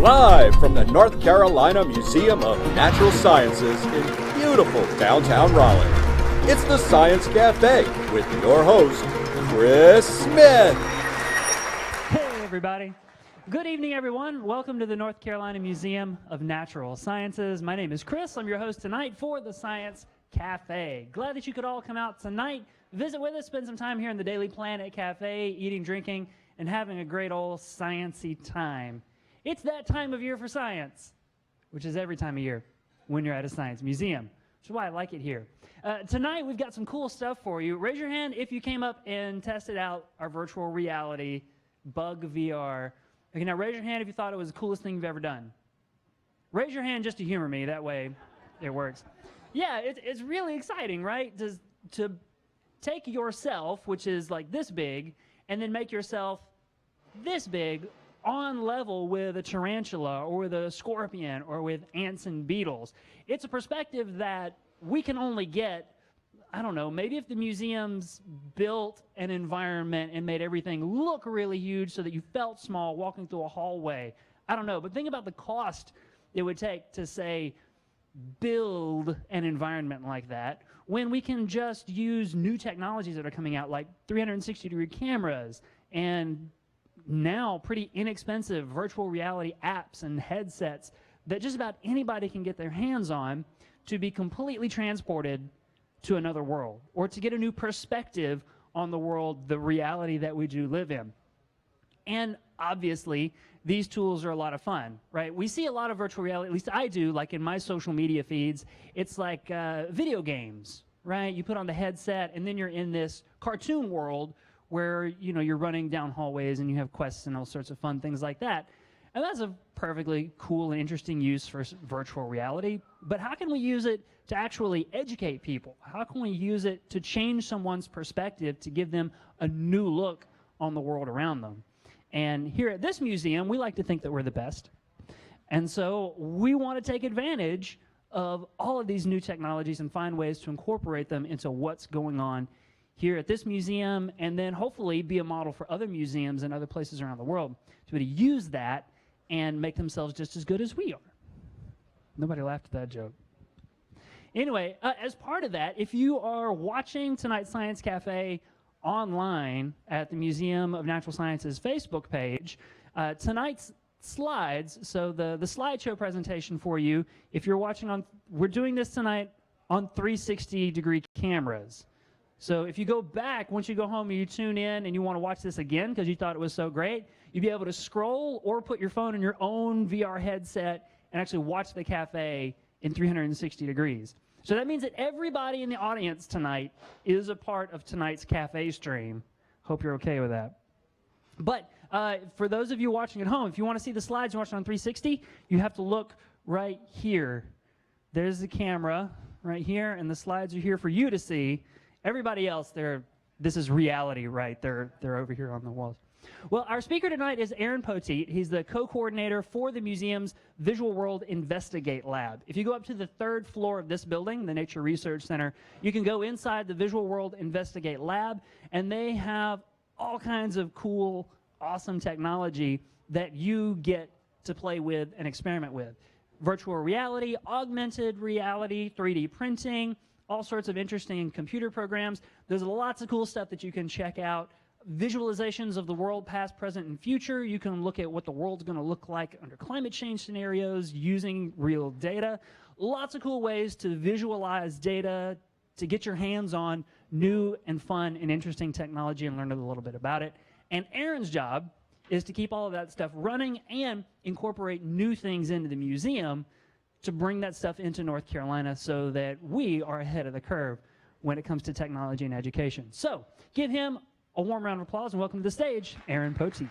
Live from the North Carolina Museum of Natural Sciences in beautiful downtown Raleigh, it's the Science Cafe with your host, Chris Smith. Hey everybody. Good evening everyone. Welcome to the North Carolina Museum of Natural Sciences. My name is Chris. I'm your host tonight for the Science Cafe. Glad that you could all come out tonight, visit with us, spend some time here in the Daily Planet Cafe, eating, drinking, and having a great old science-y time. It's that time of year for science, which is every time of year when you're at a science museum, which is why I like it here. Tonight we've got some cool stuff for you. Raise your hand if you came up and tested out our virtual reality Bug VR. Okay, now raise your hand if you thought it was the coolest thing you've ever done. Raise your hand just to humor me, that way it works. Yeah, it's really exciting, right? To take yourself, which is like this big, and then make yourself this big on level with a tarantula or with a scorpion or with ants and beetles. It's a perspective that we can only get, I don't know, maybe if the museums built an environment and made everything look really huge so that you felt small walking through a hallway. I don't know, but think about the cost it would take to, say, build an environment like that when we can just use new technologies that are coming out, like 360-degree cameras and now pretty inexpensive virtual reality apps and headsets that just about anybody can get their hands on to be completely transported to another world or to get a new perspective on the world, the reality that we do live in. And obviously, these tools are a lot of fun, right? We see a lot of virtual reality, at least I do, like in my social media feeds. It's like video games, right? You put on the headset and then you're in this cartoon world where, you know, you're running down hallways and you have quests and all sorts of fun things like that. And that's a perfectly cool and interesting use for virtual reality. But how can we use it to actually educate people? How can we use it to change someone's perspective, to give them a new look on the world around them? And here at this museum, we like to think that we're the best. And so we want to take advantage of all of these new technologies and find ways to incorporate them into what's going on here at this museum, and then hopefully be a model for other museums and other places around the world to be able to use that and make themselves just as good as we are. Nobody laughed at that joke. Anyway, as part of that, if you are watching tonight's Science Cafe online at the Museum of Natural Sciences Facebook page, tonight's slides, so the slideshow presentation for you, if you're watching on, we're doing this tonight on 360-degree cameras. So if you go back, once you go home and you tune in and you want to watch this again because you thought it was so great, you'd be able to scroll or put your phone in your own VR headset and actually watch the cafe in 360 degrees. So that means that everybody in the audience tonight is a part of tonight's cafe stream. Hope you're okay with that. But for those of you watching at home, if you want to see the slides watching on 360, you have to look right here. There's the camera right here, and the slides are here for you to see. Everybody else, this is reality, right? They're over here on the walls. Well, our speaker tonight is Aaron Poteet. He's the co-coordinator for the museum's Visual World Investigate Lab. If you go up to the third floor of this building, the Nature Research Center, you can go inside the Visual World Investigate Lab, and they have all kinds of cool, awesome technology that you get to play with and experiment with. Virtual reality, augmented reality, 3D printing, all sorts of interesting computer programs. There's lots of cool stuff that you can check out. Visualizations of the world, past, present, and future. You can look at what the world's going to look like under climate change scenarios using real data. Lots of cool ways to visualize data, to get your hands on new and fun and interesting technology and learn a little bit about it. And Aaron's job is to keep all of that stuff running and incorporate new things into the museum to bring that stuff into North Carolina so that we are ahead of the curve when it comes to technology and education. So give him a warm round of applause and welcome to the stage, Aaron Poteet.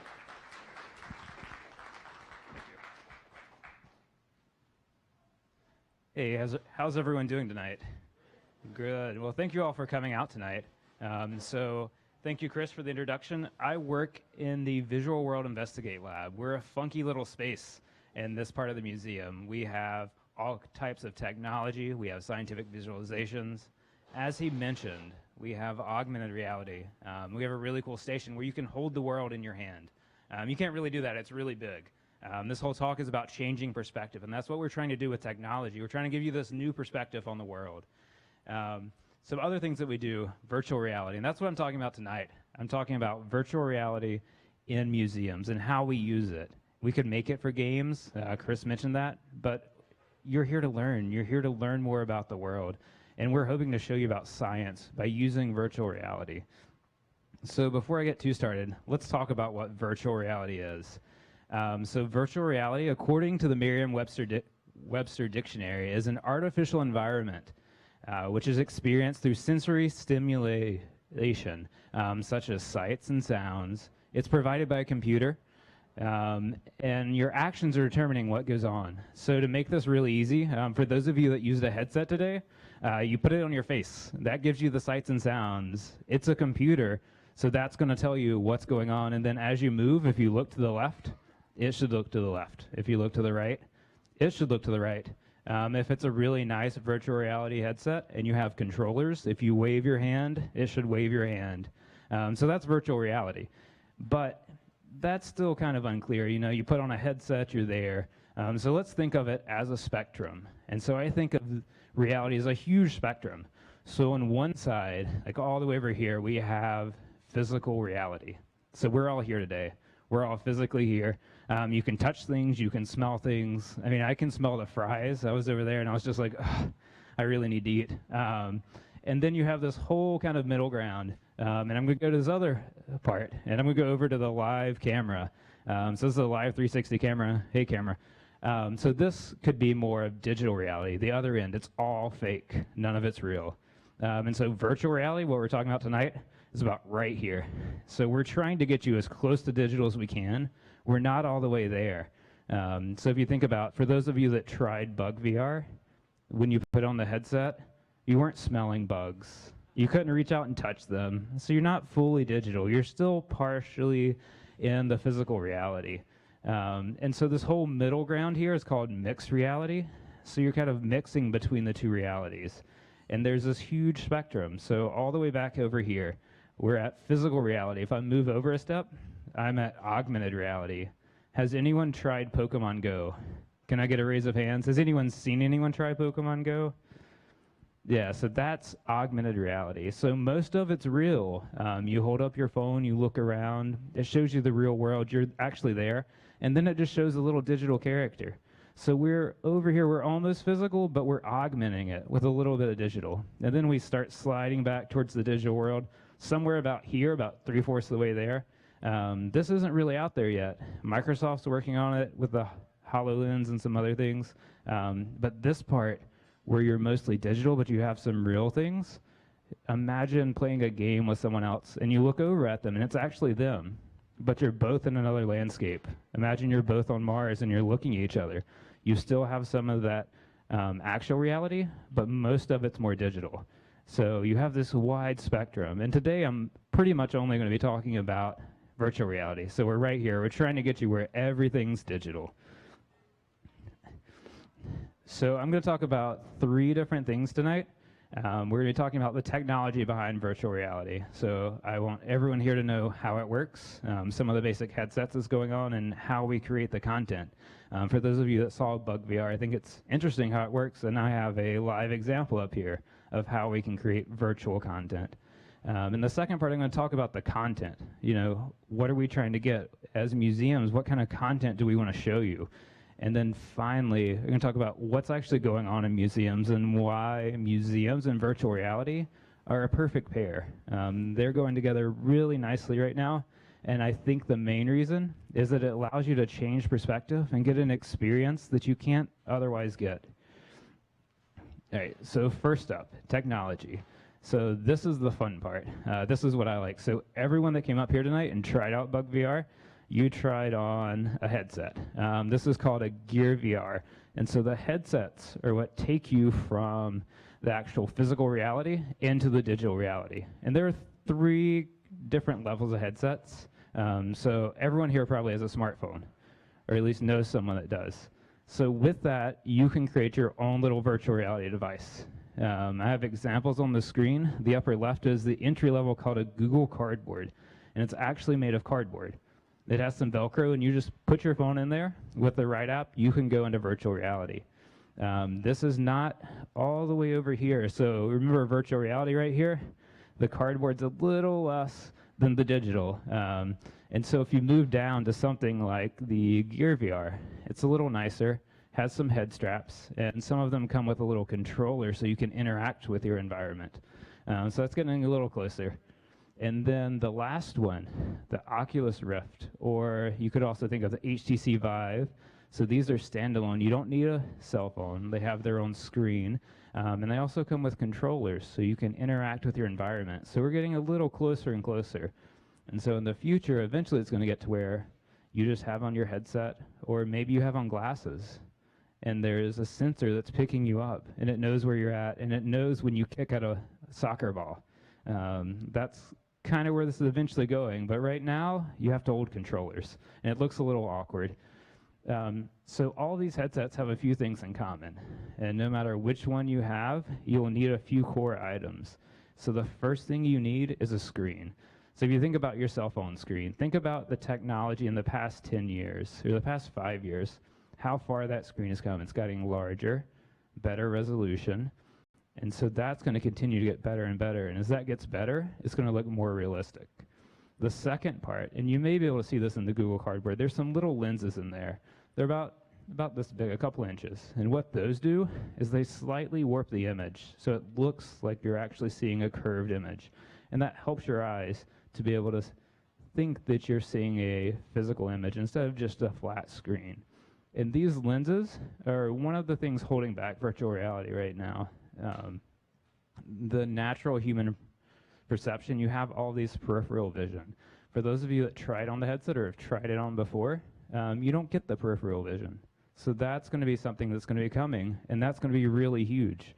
Hey, how's everyone doing tonight? Good. Well, thank you all for coming out tonight. So thank you, Chris, for the introduction. I work in the Visual World Investigate Lab. We're a funky little space in this part of the museum. We have all types of technology. We have scientific visualizations. As he mentioned, we have augmented reality. We have a really cool station where you can hold the world in your hand. You can't really do that. It's really big. This whole talk is about changing perspective, and that's what we're trying to do with technology. We're trying to give you this new perspective on the world. Some other things that we do, virtual reality, and that's what I'm talking about tonight. I'm talking about virtual reality in museums and how we use it. We could make it for games, Chris mentioned that, but you're here to learn. You're here to learn more about the world, and we're hoping to show you about science by using virtual reality. So before I get too started, let's talk about what virtual reality is. So virtual reality, according to the Merriam-Webster Dictionary, is an artificial environment which is experienced through sensory stimulation, such as sights and sounds. It's provided by a computer, and your actions are determining what goes on. So to make this really easy, for those of you that used a headset today, you put it on your face. That gives you the sights and sounds. It's a computer, so that's going to tell you what's going on. And then as you move, if you look to the left, it should look to the left. If you look to the right, it should look to the right. If it's a really nice virtual reality headset and you have controllers, if you wave your hand, it should wave your hand. So that's virtual reality. But that's still kind of unclear. You know, you put on a headset, you're there. So let's think of it as a spectrum. And so I think of reality as a huge spectrum. So on one side, like all the way over here, we have physical reality. So we're all here today. We're all physically here. You can touch things, you can smell things. I mean, I can smell the fries. I was over there and I was just like, I really need to eat. And then you have this whole kind of middle ground. And I'm going to go to this other part, and I'm going to go over to the live camera. So this is a live 360 camera. Hey, camera. So this could be more of digital reality. The other end, it's all fake. None of it's real. And so virtual reality, what we're talking about tonight, is about right here. So we're trying to get you as close to digital as we can. We're not all the way there. So if you think about, for those of you that tried Bug VR, when you put on the headset, you weren't smelling bugs. You couldn't reach out and touch them. So you're not fully digital. You're still partially in the physical reality. And so this whole middle ground here is called mixed reality. So you're kind of mixing between the two realities. And there's this huge spectrum. So all the way back over here, we're at physical reality. If I move over a step, I'm at augmented reality. Has anyone tried Pokemon Go? Can I get a raise of hands? Has anyone seen anyone try Pokemon Go? Yeah, so that's augmented reality. So most of it's real. You hold up your phone, you look around, it shows you the real world, you're actually there, and then it just shows a little digital character. So we're over here, we're almost physical, but we're augmenting it with a little bit of digital. And then we start sliding back towards the digital world, somewhere about here, about 3/4 of the way there. This isn't really out there yet. Microsoft's working on it with the HoloLens and some other things. But this part, where you're mostly digital, but you have some real things, imagine playing a game with someone else, and you look over at them, and it's actually them, but you're both in another landscape. Imagine you're both on Mars, and you're looking at each other. You still have some of that actual reality, but most of it's more digital. So you have this wide spectrum. And today I'm pretty much only going to be talking about virtual reality. So we're right here. We're trying to get you where everything's digital. So I'm going to talk about 3 different things tonight. We're going to be talking about the technology behind virtual reality. So I want everyone here to know how it works, some of the basic headsets that's going on, and how we create the content. For those of you that saw Bug VR, I think it's interesting how it works, and I have a live example up here of how we can create virtual content. In the second part, I'm going to talk about the content. You know, what are we trying to get? As museums, what kind of content do we want to show you? And then finally, we're going to talk about what's actually going on in museums and why museums and virtual reality are a perfect pair. They're going together really nicely right now. And I think the main reason is that it allows you to change perspective and get an experience that you can't otherwise get. All right, so first up, technology. So this is the fun part. This is what I like. So everyone that came up here tonight and tried out Bug VR, you tried on a headset. This is called a Gear VR. And so the headsets are what take you from the actual physical reality into the digital reality. And there are 3 different levels of headsets. So everyone here probably has a smartphone, or at least knows someone that does. So with that, you can create your own little virtual reality device. I have examples on the screen. The upper left is the entry level called a Google Cardboard, and it's actually made of cardboard. It has some Velcro, and you just put your phone in there. With the right app, you can go into virtual reality. This is not all the way over here. So remember virtual reality right here? The cardboard's a little less than the digital. And so if you move down to something like the Gear VR, it's a little nicer, has some head straps, and some of them come with a little controller so you can interact with your environment. So that's getting a little closer. And then the last one, the Oculus Rift, or you could also think of the HTC Vive. So these are standalone. You don't need a cell phone. They have their own screen. And they also come with controllers, so you can interact with your environment. So we're getting a little closer and closer. And so in the future, eventually it's going to get to where you just have on your headset, or maybe you have on glasses, and there's a sensor that's picking you up, and it knows where you're at, and it knows when you kick at a soccer ball. That's kind of where this is eventually going, but right now you have to hold controllers, and it looks a little awkward. So all these headsets have a few things in common, and no matter which one you have, you'll need a few core items. So the first thing you need is a screen. So if you think about your cell phone screen, think about the technology in the past 10 years, or the past 5 years, how far that screen has come. It's getting larger, better resolution, and so that's going to continue to get better and better, and as that gets better, it's going to look more realistic. The second part, and you may be able to see this in the Google Cardboard, there's some little lenses in there. They're about this big, a couple inches, and what those do is they slightly warp the image, so it looks like you're actually seeing a curved image, and that helps your eyes to be able to think that you're seeing a physical image instead of just a flat screen. And these lenses are one of the things holding back virtual reality right now. The natural human perception, you have all these peripheral vision. For those of you that tried on the headset or have tried it on before, you don't get the peripheral vision. So that's going to be something that's going to be coming, and that's going to be really huge.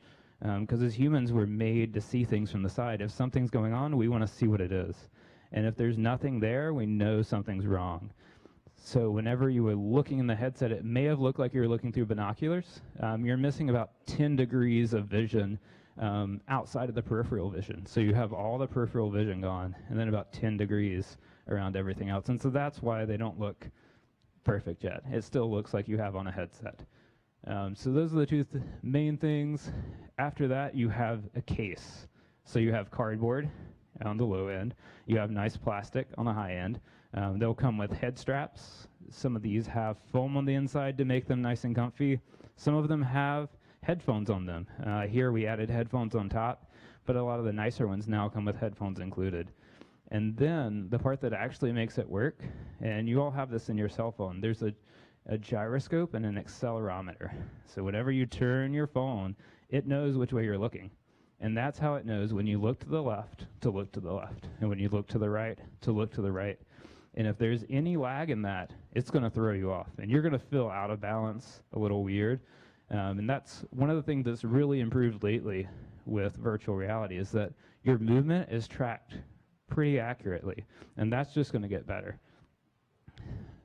Because as humans, we're made to see things from the side. If something's going on, we want to see what it is. And if there's nothing there, we know something's wrong. So whenever you were looking in the headset, it may have looked like you were looking through binoculars. You're missing about 10 degrees of vision outside of the peripheral vision. So you have all the peripheral vision gone, and then about 10 degrees around everything else. And so that's why they don't look perfect yet. It still looks like you have on a headset. So those are the two main things. After that, you have a case. So you have cardboard on the low end. You have nice plastic on the high end. They'll come with head straps. Some of these have foam on the inside to make them nice and comfy. Some of them have headphones on them. Here we added headphones on top, but a lot of the nicer ones now come with headphones included. And then the part that actually makes it work, and you all have this in your cell phone, there's a gyroscope and an accelerometer. So whenever you turn your phone, it knows which way you're looking. And that's how it knows when you look to the left, to look to the left, and when you look to the right, to look to the right. And if there's any lag in that, it's going to throw you off, and you're going to feel out of balance, a little weird. And that's one of the things that's really improved lately with virtual reality, is that your movement is tracked pretty accurately, and that's just going to get better.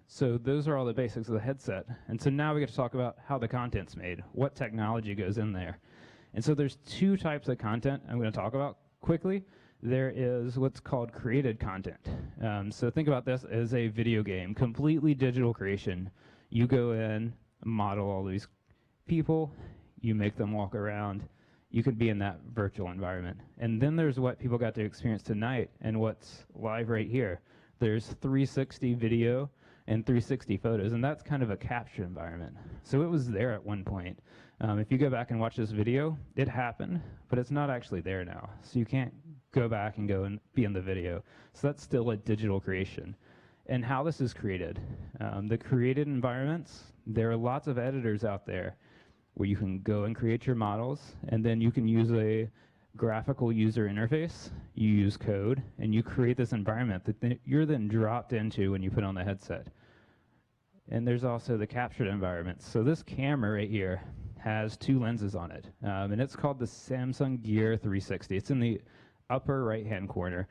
So those are all the basics of the headset. And so now we get to talk about how the content's made, what technology goes in there. And so there's two types of content I'm going to talk about quickly. There is what's called created content. So think about this as a video game, completely digital creation. You go in, model all these people, you make them walk around, you could be in that virtual environment. And then there's what people got to experience tonight and what's live right here. There's 360 video and 360 photos, and that's kind of a capture environment. So it was there at one point. If you go back and watch this video, it happened, but it's not actually there now. So you can't go back and go and be in the video. So that's still a digital creation. And how this is created. The created environments, there are lots of editors out there where you can go and create your models, and then you can use a graphical user interface, you use code, and you create this environment that you're then dropped into when you put on the headset. And there's also the captured environments. So this camera right here has two lenses on it, and it's called the Samsung Gear 360. It's in the upper right-hand corner.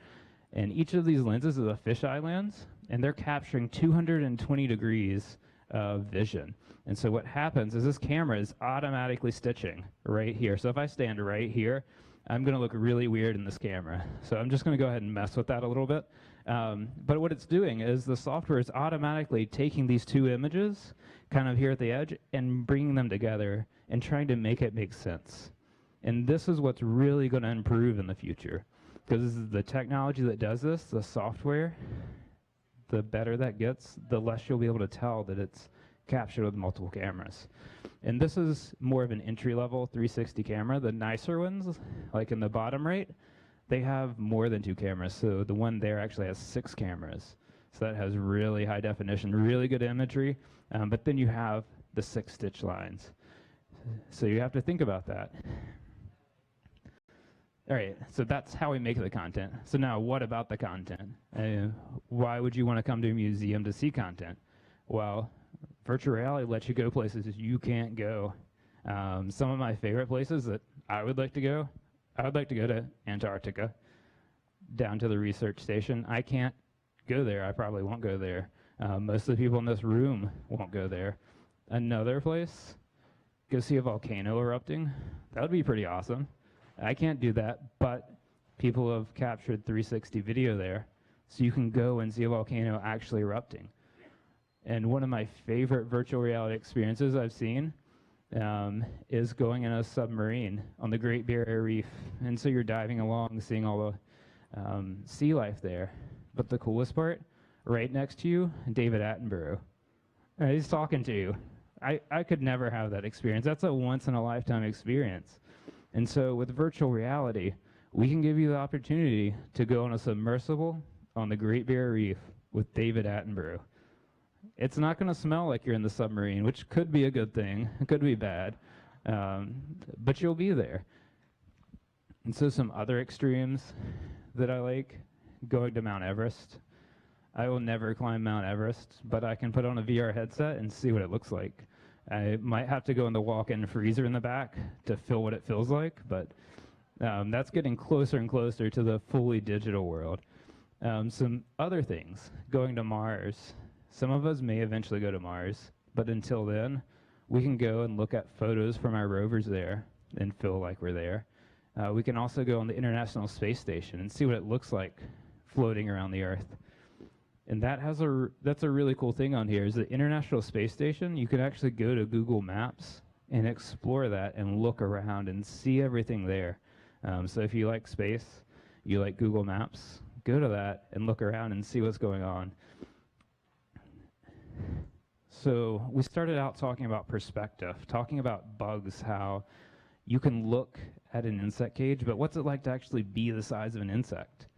And each of these lenses is a fisheye lens, and they're capturing 220 degrees of vision. And so what happens is this camera is automatically stitching right here. So if I stand right here, I'm going to look really weird in this camera. So I'm just going to go ahead and mess with that a little bit. But what it's doing is the software is automatically taking these two images kind of here at the edge and bringing them together and trying to make it make sense. And this is what's really going to improve in the future. Because the technology that does this, the software, the better that gets, the less you'll be able to tell that it's captured with multiple cameras. And this is more of an entry-level 360 camera. The nicer ones, like in the bottom right, they have more than 2 cameras. So the one there actually has 6 cameras. So that has really high definition, really good imagery. But then you have the 6 stitch lines. So you have to think about that. All right, so that's how we make the content. So now what about the content? Why would you want to come to a museum to see content? Well, virtual reality lets you go places you can't go. Some of my favorite places that I would like to go to Antarctica, down to the research station. I can't go there. I probably won't go there. Most of the people in this room won't go there. Another place, go see a volcano erupting. That would be pretty awesome. I can't do that, but people have captured 360 video there, so you can go and see a volcano actually erupting. And one of my favorite virtual reality experiences I've seen is going in a submarine on the Great Barrier Reef. And so you're diving along, seeing all the sea life there. But the coolest part, right next to you, David Attenborough. He's talking to you. I could never have that experience. That's a once-in-a-lifetime experience. And so with virtual reality, we can give you the opportunity to go on a submersible on the Great Barrier Reef with David Attenborough. It's not going to smell like you're in the submarine, which could be a good thing. It could be bad. But you'll be there. And so some other extremes that I like, going to Mount Everest. I will never climb Mount Everest, but I can put on a VR headset and see what it looks like. I might have to go in the walk-in freezer in the back to feel what it feels like, but that's getting closer and closer to the fully digital world. Some other things, going to Mars. Some of us may eventually go to Mars, but until then, we can go and look at photos from our rovers there and feel like we're there. We can also go on the International Space Station and see what it looks like floating around the Earth. And that's a really cool thing on here is the International Space Station. You can actually go to Google Maps and explore that and look around and see everything there. So if you like space, you like Google Maps, go to that and look around and see what's going on. So we started out talking about perspective, talking about bugs, how you can look at an insect cage, but what's it like to actually be the size of an insect?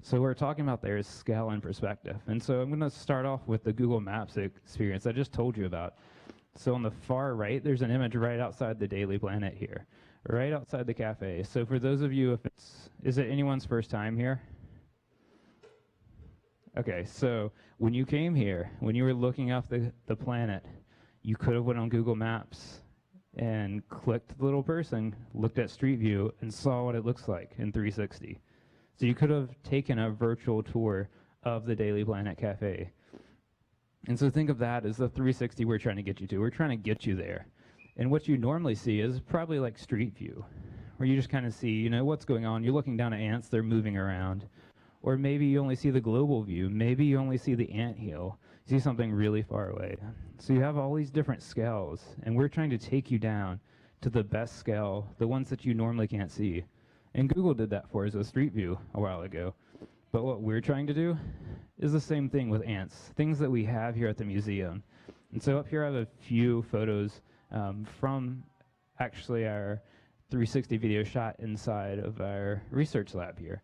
So what we're talking about there is scale and perspective. And so I'm going to start off with the Google Maps experience I just told you about. So on the far right, there's an image right outside the Daily Planet here, right outside the cafe. So for those of you, is it anyone's first time here? Okay, so when you came here, when you were looking up the planet, you could have went on Google Maps and clicked the little person, looked at Street View, and saw what it looks like in 360. So you could have taken a virtual tour of the Daily Planet Cafe. And so think of that as the 360 we're trying to get you to. We're trying to get you there. And what you normally see is probably like Street View, where you just kind of see, what's going on. You're looking down at ants, they're moving around. Or maybe you only see the global view. Maybe you only see the anthill. You see something really far away. So you have all these different scales, and we're trying to take you down to the best scale, the ones that you normally can't see. And Google did that for us with Street View a while ago. But what we're trying to do is the same thing with ants, things that we have here at the museum. And so up here I have a few photos from actually our 360 video shot inside of our research lab here.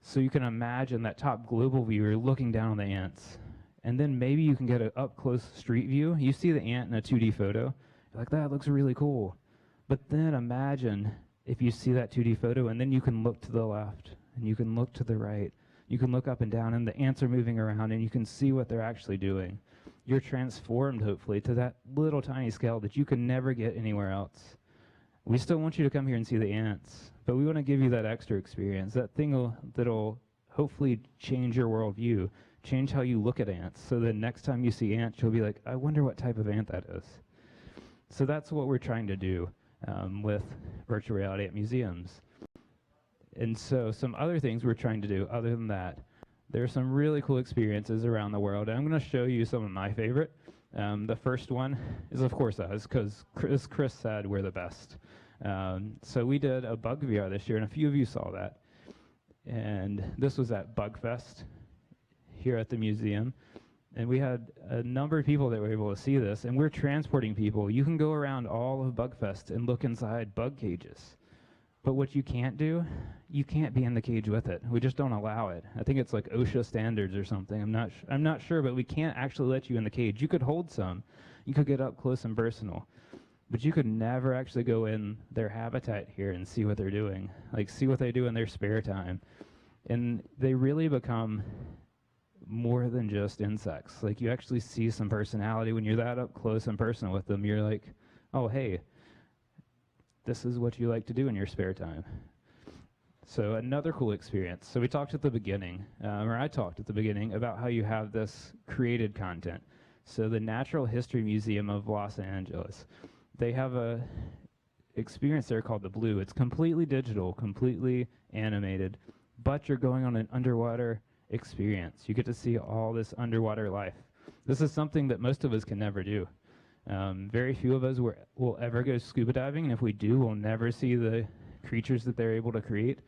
So you can imagine that top global view, you're looking down on the ants. And then maybe you can get an up-close street view. You see the ant in a 2D photo. You're like, that looks really cool. But then imagine if you see that 2D photo, and then you can look to the left, and you can look to the right. You can look up and down, and the ants are moving around, and you can see what they're actually doing. You're transformed, hopefully, to that little tiny scale that you can never get anywhere else. We still want you to come here and see the ants, but we want to give you that extra experience, that thing that'll hopefully change your worldview, change how you look at ants, so that next time you see ants, you'll be like, I wonder what type of ant that is. So that's what we're trying to do with virtual reality at museums. And so some other things we're trying to do other than that, there are some really cool experiences around the world. And I'm going to show you some of my favorite. The first one is, of course, us, because as Chris said, we're the best. So we did a Bug VR this year, and a few of you saw that. And this was at Bugfest here at the museum. And we had a number of people that were able to see this, and we're transporting people. You can go around all of Bugfest and look inside bug cages. But what you can't do, you can't be in the cage with it. We just don't allow it. I think it's like OSHA standards or something. I'm not sure, but we can't actually let you in the cage. You could hold some. You could get up close and personal. But you could never actually go in their habitat here and see what they're doing. Like, see what they do in their spare time. And they really become more than just insects. Like, you actually see some personality when you're that up close and personal with them. You're like, oh, hey, this is what you like to do in your spare time. So another cool experience. So we talked at the beginning, or I talked at the beginning, about how you have this created content. So the Natural History Museum of Los Angeles, they have a experience there called The Blue. It's completely digital, completely animated, but you're going on an underwater experience. You get to see all this underwater life. This is something that most of us can never do. Very few of us will ever go scuba diving, and if we do, we'll never see the creatures that they're able to create.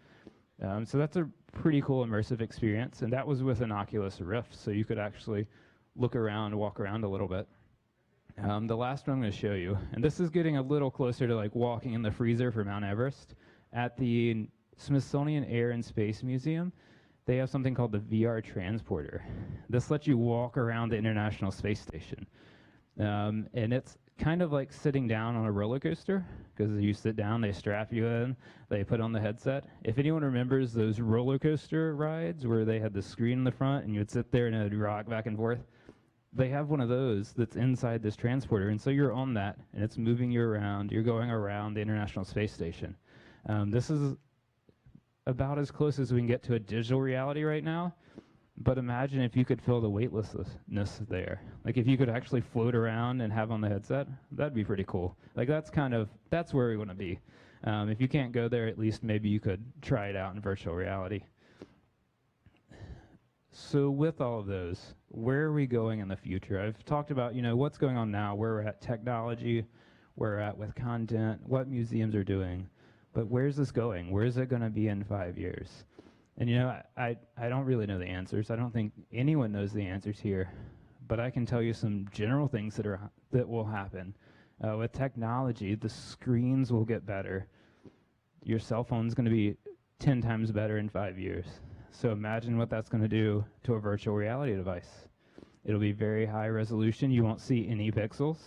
So that's a pretty cool immersive experience, and that was with an Oculus Rift, so you could actually look around, walk around a little bit. The last one I'm going to show you, and this is getting a little closer to like walking in the freezer for Mount Everest. At the Smithsonian Air and Space Museum, they have something called the VR Transporter. This lets you walk around the International Space Station. And it's kind of like sitting down on a roller coaster, because you sit down, they strap you in, they put on the headset. If anyone remembers those roller coaster rides where they had the screen in the front and you would sit there and it would rock back and forth, they have one of those that's inside this transporter. And so you're on that, and it's moving you around. You're going around the International Space Station. This is about as close as we can get to a digital reality right now. But imagine if you could feel the weightlessness there. Like if you could actually float around and have on the headset, that'd be pretty cool. Like that's where we want to be. If you can't go there, at least maybe you could try it out in virtual reality. So with all of those, where are we going in the future? I've talked about, what's going on now, where we're at technology, where we're at with content, what museums are doing. But where's this going? Where's it going to be in 5 years? And I don't really know the answers. I don't think anyone knows the answers here. But I can tell you some general things that will happen. With technology, the screens will get better. Your cell phone's going to be 10 times better in 5 years. So imagine what that's going to do to a virtual reality device. It'll be very high resolution. You won't see any pixels.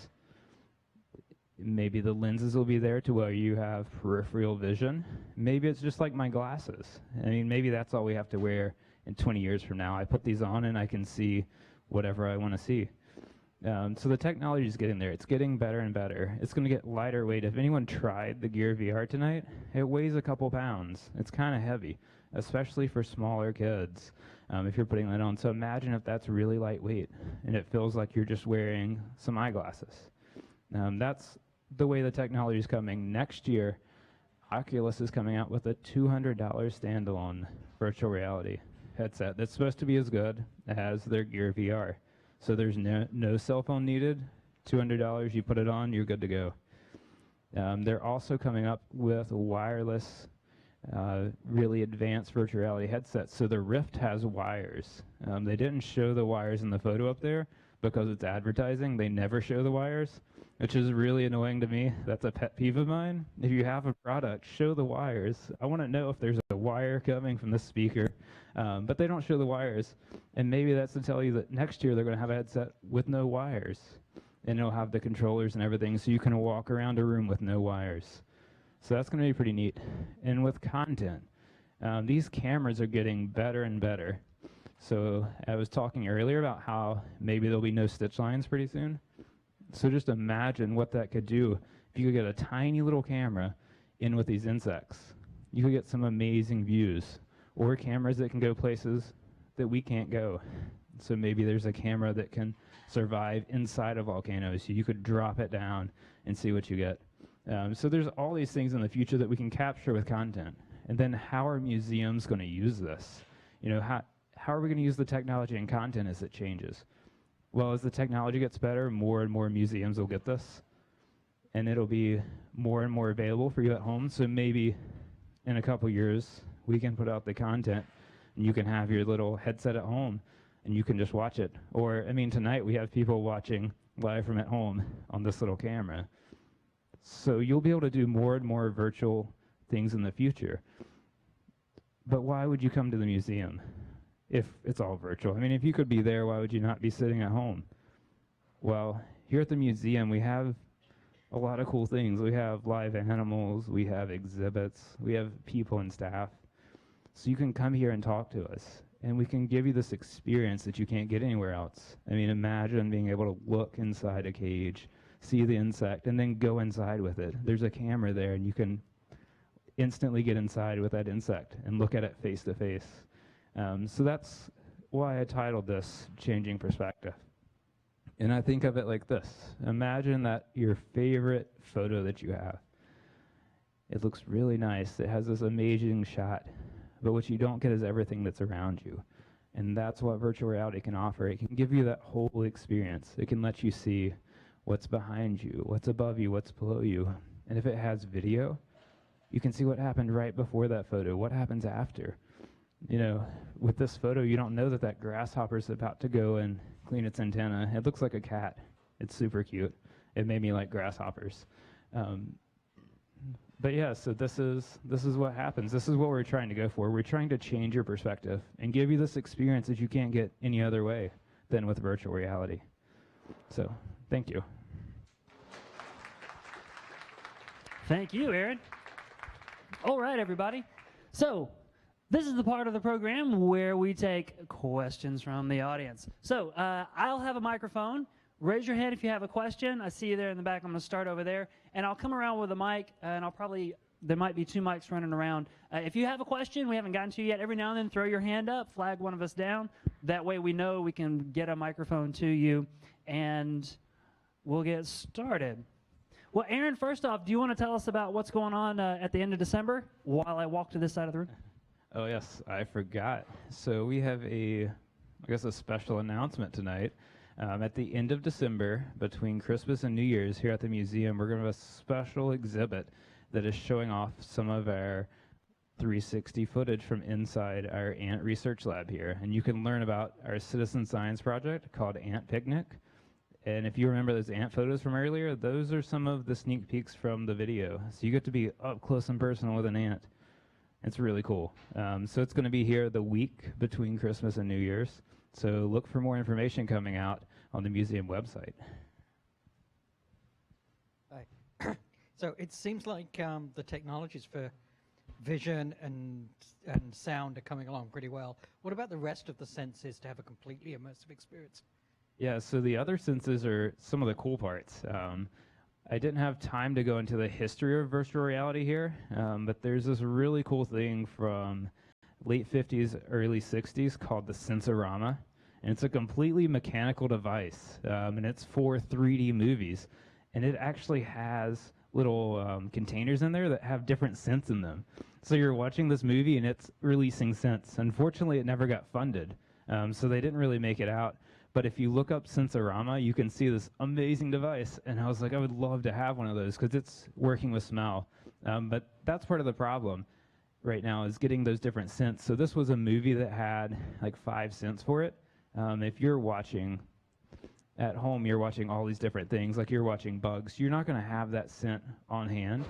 Maybe the lenses will be there to where you have peripheral vision. Maybe it's just like my glasses. I mean, maybe that's all we have to wear in 20 years from now. I put these on and I can see whatever I want to see. So the technology is getting there. It's getting better and better. It's going to get lighter weight. If anyone tried the Gear VR tonight, it weighs a couple pounds. It's kind of heavy, especially for smaller kids, if you're putting that on. So imagine if that's really lightweight and it feels like you're just wearing some eyeglasses. That's the way the technology is coming. Next year, Oculus is coming out with a $200 standalone virtual reality headset that's supposed to be as good as their Gear VR. So there's no cell phone needed. $200, you put it on, you're good to go. They're also coming up with wireless, really advanced virtual reality headsets. So the Rift has wires. They didn't show the wires in the photo up there because it's advertising. They never show the wires, which is really annoying to me. That's a pet peeve of mine. If you have a product, show the wires. I want to know if there's a wire coming from the speaker, but they don't show the wires. And maybe that's to tell you that next year they're going to have a headset with no wires, and it'll have the controllers and everything, so you can walk around a room with no wires. So that's going to be pretty neat. And with content, these cameras are getting better and better. So I was talking earlier about how maybe there'll be no stitch lines pretty soon. So just imagine what that could do if you could get a tiny little camera in with these insects. You could get some amazing views, or cameras that can go places that we can't go. So maybe there's a camera that can survive inside of volcanoes. So you could drop it down and see what you get. So there's all these things in the future that we can capture with content. And then how are museums going to use this? You know, how are we going to use the technology and content as it changes? Well, as the technology gets better, more and more museums will get this, and it'll be more and more available for you at home. So maybe in a couple years, we can put out the content, and you can have your little headset at home, and you can just watch it. Or, I mean, tonight we have people watching live from at home on this little camera. So you'll be able to do more and more virtual things in the future. But why would you come to the museum if it's all virtual? I mean, if you could be there, why would you not be sitting at home? Well, here at the museum, we have a lot of cool things. We have live animals, we have exhibits, we have people and staff. So you can come here and talk to us, and we can give you this experience that you can't get anywhere else. I mean, imagine being able to look inside a cage, see the insect, and then go inside with it. There's a camera there, and you can instantly get inside with that insect and look at it face to face. So that's why I titled this Changing Perspective. And I think of it like this. Imagine that your favorite photo that you have. It looks really nice. It has this amazing shot. But what you don't get is everything that's around you. And that's what virtual reality can offer. It can give you that whole experience. It can let you see what's behind you, what's above you, what's below you. And if it has video, you can see what happened right before that photo, what happens after. You know, with this photo, you don't know that that grasshopper's about to go and clean its antenna. It looks like a cat. It's super cute. It made me like grasshoppers. But yeah, so this is what happens. This is what we're trying to go for. We're trying to change your perspective and give you this experience that you can't get any other way than with virtual reality. So, thank you. Thank you, Aaron. All right, everybody. So, this is the part of the program where we take questions from the audience. So, I'll have a microphone. Raise your hand if you have a question. I see you there in the back. I'm going to start over there. And I'll come around with a mic, and there might be 2 mics running around. If you have a question we haven't gotten to yet, every now and then throw your hand up, flag one of us down. That way we know we can get a microphone to you, and we'll get started. Well, Aaron, first off, do you want to tell us about what's going on at the end of December while I walk to this side of the room? Oh, yes, I forgot. So we have a special announcement tonight. At the end of December, between Christmas and New Year's, here at the museum, we're going to have a special exhibit that is showing off some of our 360 footage from inside our ant research lab here. And you can learn about our citizen science project called Ant Picnic. And if you remember those ant photos from earlier, those are some of the sneak peeks from the video. So you get to be up close and personal with an ant. It's really cool. So it's going to be here the week between Christmas and New Year's. So look for more information coming out on the museum website. Hi. So it seems like the technologies for vision and sound are coming along pretty well. What about the rest of the senses to have a completely immersive experience? Yeah, so the other senses are some of the cool parts. I didn't have time to go into the history of virtual reality here, but there's this really cool thing from late 50s, early 60s called the Sensorama. And it's a completely mechanical device, and it's for 3D movies. And it actually has little containers in there that have different scents in them. So you're watching this movie, and it's releasing scents. Unfortunately, it never got funded, so they didn't really make it out. But if you look up Sensorama, you can see this amazing device. And I was like, I would love to have one of those because it's working with smell. But that's part of the problem right now is getting those different scents. So this was a movie that had like 5 scents for it. If you're watching at home, you're watching all these different things, like you're watching bugs, you're not going to have that scent on hand.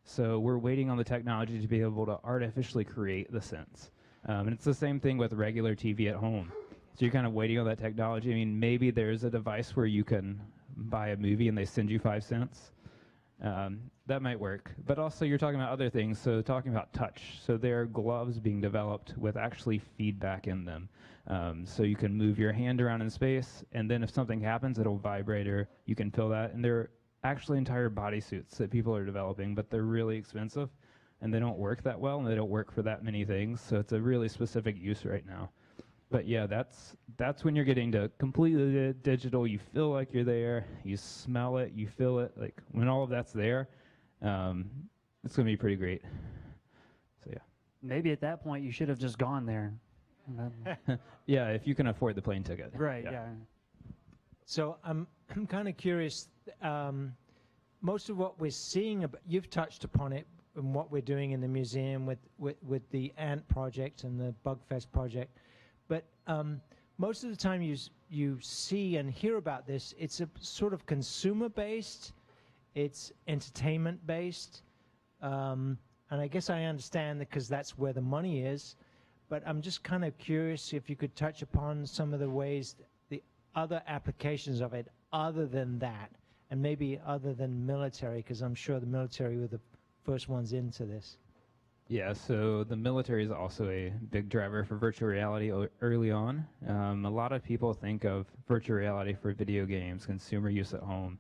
So we're waiting on the technology to be able to artificially create the scents. And it's the same thing with regular TV at home. So you're kind of waiting on that technology. I mean, maybe there's a device where you can buy a movie and they send you 5 cents. That might work. But also you're talking about other things, so talking about touch. So there are gloves being developed with actually feedback in them. So you can move your hand around in space, and then if something happens, it'll vibrate or you can feel that. And they're actually entire bodysuits that people are developing, but they're really expensive, and they don't work that well, and they don't work for that many things. So it's a really specific use right now. But yeah, that's when you're getting to completely digital. You feel like you're there. You smell it. You feel it. Like when all of that's there, it's going to be pretty great. So yeah. Maybe at that point you should have just gone there. Yeah, if you can afford the plane ticket. Right, yeah. So I'm kind of curious. Most of what we're seeing, you've touched upon it, and what we're doing in the museum with the Ant project and the Bugfest project, but most of the time you see and hear about this, it's a sort of consumer-based, it's entertainment-based, and I guess I understand that because that's where the money is, but I'm just kind of curious if you could touch upon some of the ways, the other applications of it other than that, and maybe other than military, because I'm sure the military were the first ones into this. Yeah, so the military is also a big driver for virtual reality early on. A lot of people think of virtual reality for video games, consumer use at home.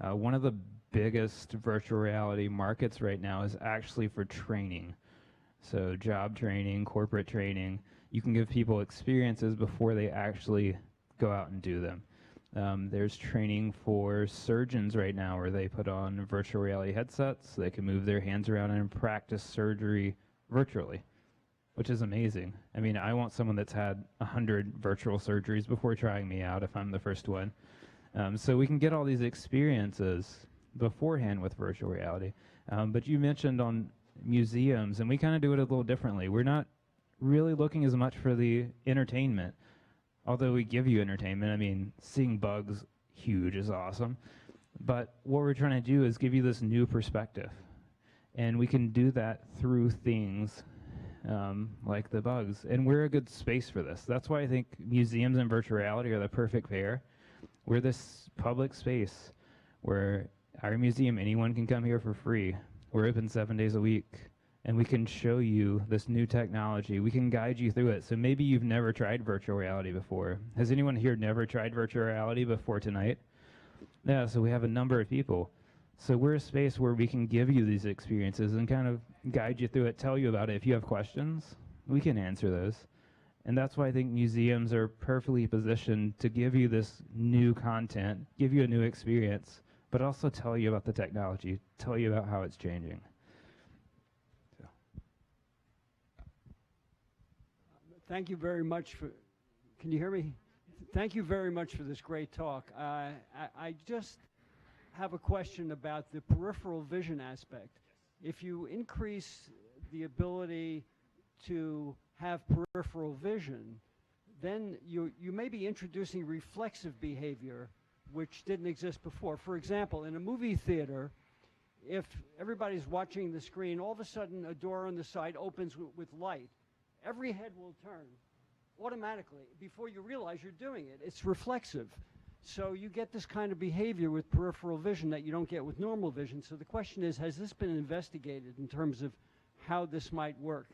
One of the biggest virtual reality markets right now is actually for training. So job training, corporate training. You can give people experiences before they actually go out and do them. There's training for surgeons right now where they put on virtual reality headsets so they can move their hands around and practice surgery virtually, which is amazing. I mean, I want someone that's had 100 virtual surgeries before trying me out if I'm the first one. So we can get all these experiences beforehand with virtual reality. But you mentioned on museums, and we kind of do it a little differently. We're not really looking as much for the entertainment. Although we give you entertainment, I mean, seeing bugs huge is awesome. But what we're trying to do is give you this new perspective. And we can do that through things like the bugs. And we're a good space for this. That's why I think museums and virtual reality are the perfect pair. We're this public space where our museum, anyone can come here for free. We're open 7 days a week. And we can show you this new technology. We can guide you through it. So maybe you've never tried virtual reality before. Has anyone here never tried virtual reality before tonight? Yeah, so we have a number of people. So we're a space where we can give you these experiences and kind of guide you through it, tell you about it. If you have questions, we can answer those. And that's why I think museums are perfectly positioned to give you this new content, give you a new experience, but also tell you about the technology, tell you about how it's changing. Thank you very much for, can you hear me? Thank you very much for this great talk. I just have a question about the peripheral vision aspect. If you increase the ability to have peripheral vision, then you may be introducing reflexive behavior which didn't exist before. For example, in a movie theater, if everybody's watching the screen, all of a sudden a door on the side opens with light. Every head will turn automatically before you realize you're doing it. It's reflexive. So you get this kind of behavior with peripheral vision that you don't get with normal vision. So the question is, has this been investigated in terms of how this might work?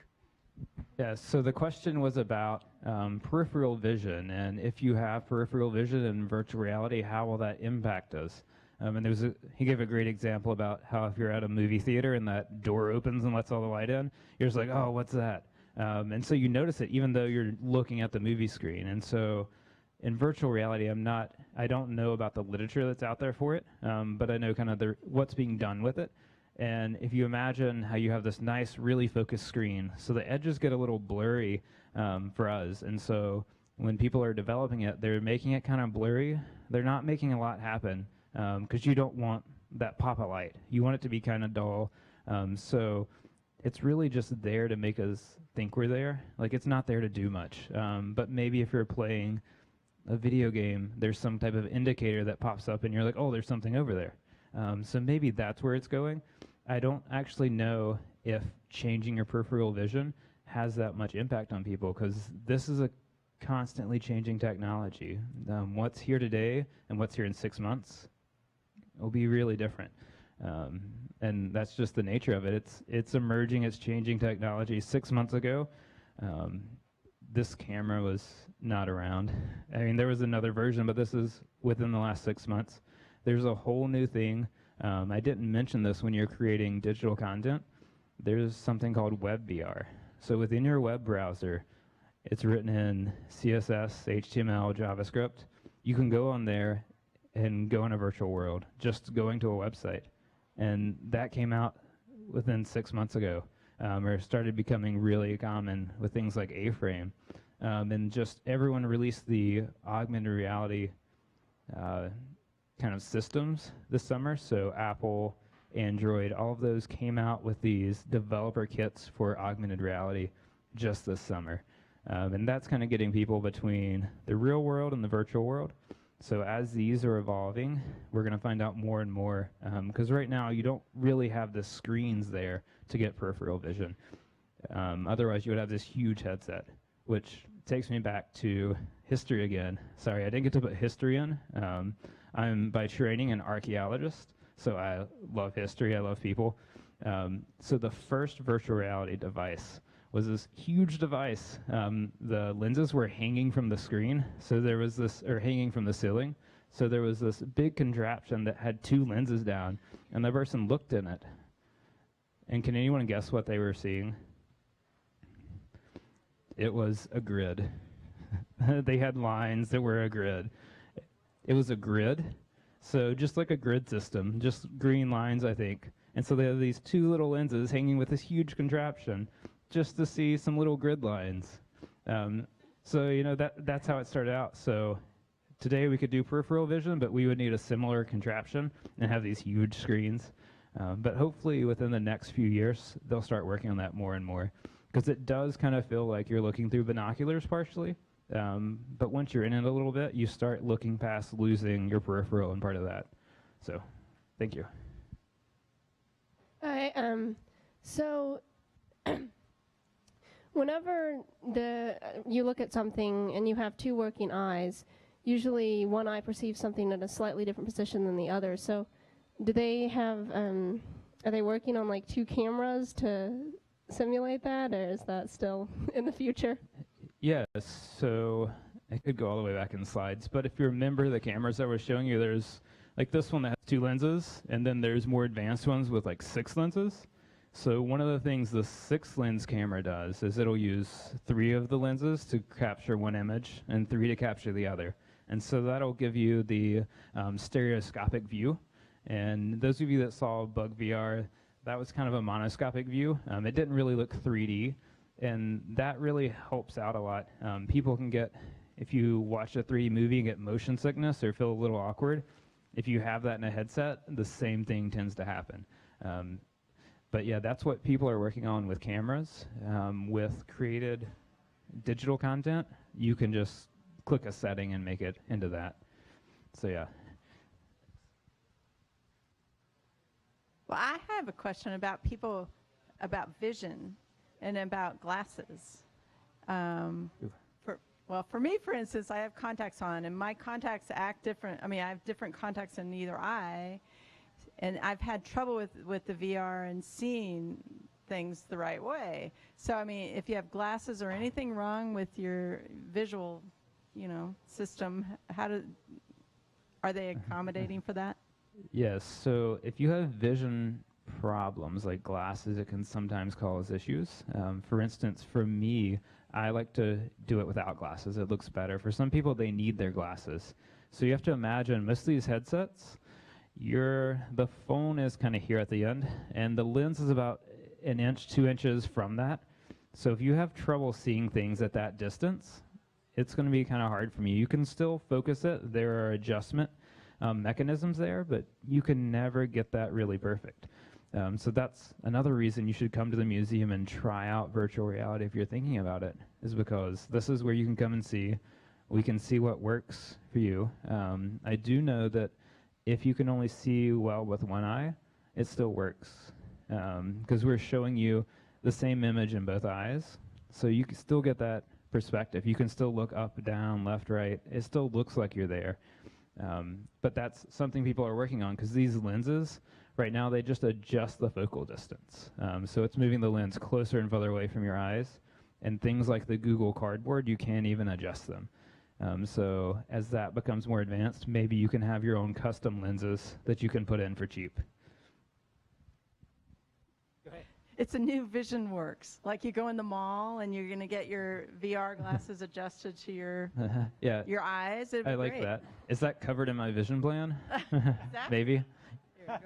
Yeah, so the question was about peripheral vision, and if you have peripheral vision in virtual reality, how will that impact us? And he gave a great example about how if you're at a movie theater and that door opens and lets all the light in, you're just like, oh, what's that? And so you notice it even though you're looking at the movie screen. And so in virtual reality, I don't know about the literature that's out there for it, but I know kind of what's being done with it. And if you imagine how you have this nice, really focused screen, so the edges get a little blurry for us. And so when people are developing it, they're making it kind of blurry. They're not making a lot happen because you don't want that pop of light. You want it to be kind of dull. So it's really just there to make us think we're there. Like, it's not there to do much. But maybe if you're playing a video game, there's some type of indicator that pops up and you're like, oh, there's something over there. So maybe that's where it's going. I don't actually know if changing your peripheral vision has that much impact on people, because this is a constantly changing technology. What's here today and what's here in 6 months will be really different. And that's just the nature of it. It's emerging, it's changing technology. 6 months ago, this camera was not around. I mean, there was another version, but this is within the last 6 months. There's a whole new thing. I didn't mention this when you're creating digital content. There's something called WebVR. So within your web browser, it's written in CSS, HTML, JavaScript. You can go on there and go in a virtual world, just going to a website. And that came out within 6 months ago. or started becoming really common with things like A-Frame. And just everyone released the augmented reality kind of systems this summer. So Apple, Android, all of those came out with these developer kits for augmented reality just this summer. And that's kind of getting people between the real world and the virtual world. So as these are evolving, we're going to find out more and more. Because right now, you don't really have the screens there to get peripheral vision. Otherwise, you would have this huge headset, which takes me back to history again. Sorry, I didn't get to put history in. I'm by training an archaeologist, so I love history, I love people. So the first virtual reality device was this huge device. The lenses were hanging from the screen, so there was this, or hanging from the ceiling. So there was this big contraption that had 2 lenses down, and the person looked in it. And can anyone guess what they were seeing? It was a grid. They had lines that were a grid. It was a grid, so just like a grid system, just green lines, I think. And so they have these 2 little lenses hanging with this huge contraption just to see some little grid lines. So, you know, that's how it started out. So today we could do peripheral vision, but we would need a similar contraption and have these huge screens. But hopefully within the next few years, they'll start working on that more and more. Because it does kind of feel like you're looking through binoculars partially. But once you're in it a little bit, you start looking past losing your peripheral and part of that. So, thank you. Hi. So, whenever you look at something and you have 2 working eyes, usually one eye perceives something at a slightly different position than the other. So, do they have? Are they working on like 2 cameras to simulate that, or is that still in the future? Yes, so I could go all the way back in the slides, but if you remember the cameras that I was showing you, there's like this one that has 2 lenses, and then there's more advanced ones with like 6 lenses. So one of the things the 6 lens camera does is it'll use 3 of the lenses to capture one image and 3 to capture the other. And so that'll give you the stereoscopic view. And those of you that saw Bug VR, that was kind of a monoscopic view. It didn't really look 3D. And that really helps out a lot. People can get, if you watch a 3D movie and get motion sickness or feel a little awkward, if you have that in a headset, the same thing tends to happen. But yeah, that's what people are working on with cameras. With created digital content, you can just click a setting and make it into that. So yeah. Well, I have a question about people, about vision and about glasses. For me, for instance, I have contacts on, and my contacts act different. I mean, I have different contacts in either eye, and I've had trouble with the VR and seeing things the right way. So, I mean, if you have glasses or anything wrong with your visual, system, are they accommodating for that? Yes, so if you have vision problems like glasses, it can sometimes cause issues. For instance, for me, I like to do it without glasses. It looks better. For some people, they need their glasses. So you have to imagine most of these headsets, the phone is kind of here at the end, and the lens is about 1 inch, 2 inches from that. So if you have trouble seeing things at that distance, it's going to be kind of hard for me. You can still focus it. There are adjustment mechanisms there, but you can never get that really perfect. So that's another reason you should come to the museum and try out virtual reality if you're thinking about it, is because this is where you can come and see. We can see what works for you. I do know that if you can only see well with one eye, it still works, because we're showing you the same image in both eyes, so you can still get that perspective. You can still look up, down, left, right. It still looks like you're there. But that's something people are working on, because these lenses, right now, they just adjust the focal distance. So it's moving the lens closer and further away from your eyes. And things like the Google Cardboard, you can't even adjust them. So as that becomes more advanced, maybe you can have your own custom lenses that you can put in for cheap. Go ahead. It's a new VisionWorks. Like you go in the mall and you're going to get your VR glasses adjusted to your your eyes. I like great. that. Is that covered in my vision plan? Exactly. Maybe.